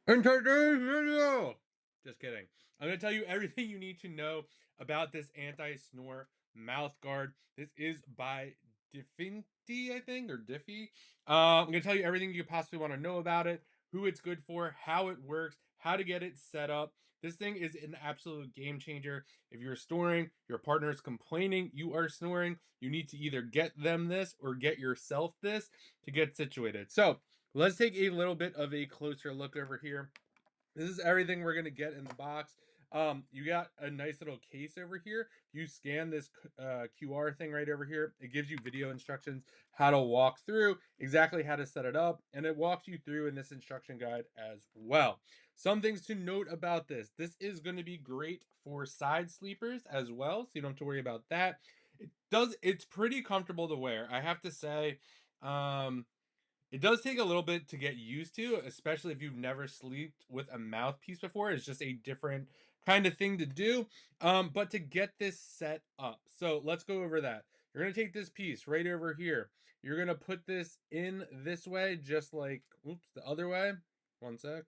In today's video, just kidding. I'm gonna tell you everything you need to know about this anti-snore mouth guard. This is by Diffiniti, I think, or Diffy. I'm gonna tell you everything you possibly want to know about it, who it's good for, how it works, how to get it set up. This thing is an absolute game changer. If you're snoring, your partner is complaining you are snoring, you need to either get them this or get yourself this to get situated. So let's take a little bit of a closer look over here. This is everything we're gonna get in the box. You got a nice little case over here. You scan this QR thing right over here. It gives you video instructions, how to walk through, exactly how to set it up, and it walks you through in this instruction guide as well. Some things to note about this. This is going to be great for side sleepers as well, so you don't have to worry about that. It's pretty comfortable to wear, I have to say. It does take a little bit to get used to, especially if you've never slept with a mouthpiece before. It's just a different kind of thing to do. But to get this set up, so let's go over that. You're gonna take this piece right over here. You're gonna put this in this way, just like, oops, the other way. One sec.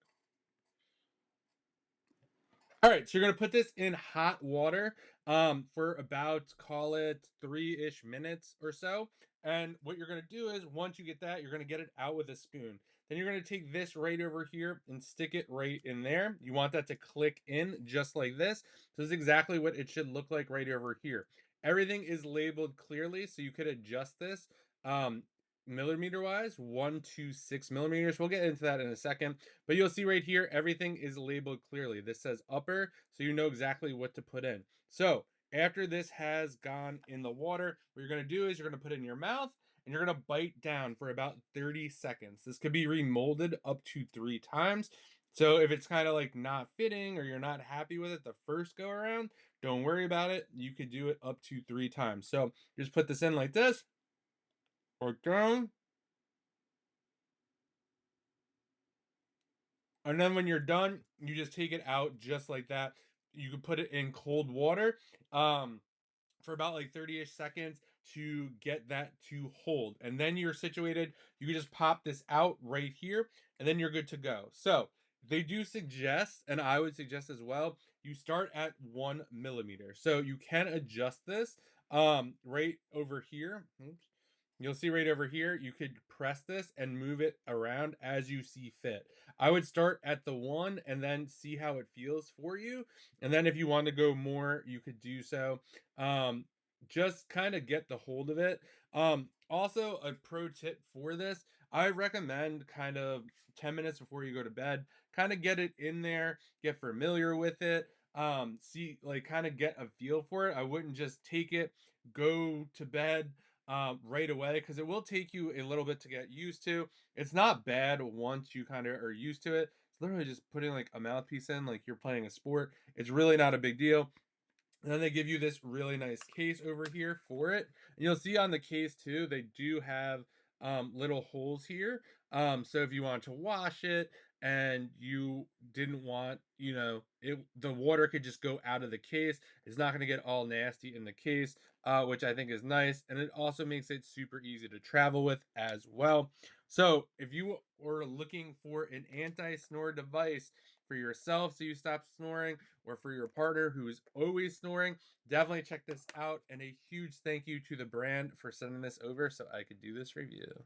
All right, so you're gonna put this in hot water for about, call it 3-ish minutes or so. And what you're gonna do is once you get that, you're gonna get it out with a spoon. Then you're gonna take this right over here and stick it right in there. You want that to click in just like this. So this is exactly what it should look like right over here. Everything is labeled clearly, so you could adjust this. Um, Millimeter wise, 1 to 6 millimeters. We'll get into that in a second. But you'll see right here, everything is labeled clearly. This says upper, so you know exactly what to put in. So after this has gone in the water, what you're going to do is you're going to put it in your mouth and you're going to bite down for about 30 seconds. This could be remolded up to 3 times. So if it's kind of like not fitting or you're not happy with it the first go around, don't worry about it. You could do it up to 3 times. So just put this in like this, or down. And then when you're done, you just take it out just like that. You can put it in cold water um, for about like 30-ish seconds to get that to hold. And then you're situated. You can just pop this out right here, and then you're good to go. So they do suggest, and I would suggest as well, you start at 1 millimeter. So you can adjust this right over here. Oops. You'll see right over here, you could press this and move it around as you see fit. I would start at the 1 and then see how it feels for you. And then if you want to go more, you could do so. Um, just kind of get the hold of it. Also, a pro tip for this, I recommend kind of 10 minutes before you go to bed, kind of get it in there, get familiar with it. See, like, kind of get a feel for it. I wouldn't just take it, go to bed right away, because it will take you a little bit to get used to. It's not bad once you kind of are used to it. It's literally just putting like a mouthpiece in, like you're playing a sport. It's really not a big deal. And then they give you this really nice case over here for it. And you'll see on the case too, they do have little holes here. So if you want to wash it and you didn't want, the water could just go out of the case. It's not going to get all nasty in the case, which I think is nice. And it also makes it super easy to travel with as well. So if you are looking for an anti-snore device for yourself so you stop snoring, or for your partner who's always snoring, definitely check this out. And a huge thank you to the brand for sending this over so I could do this review.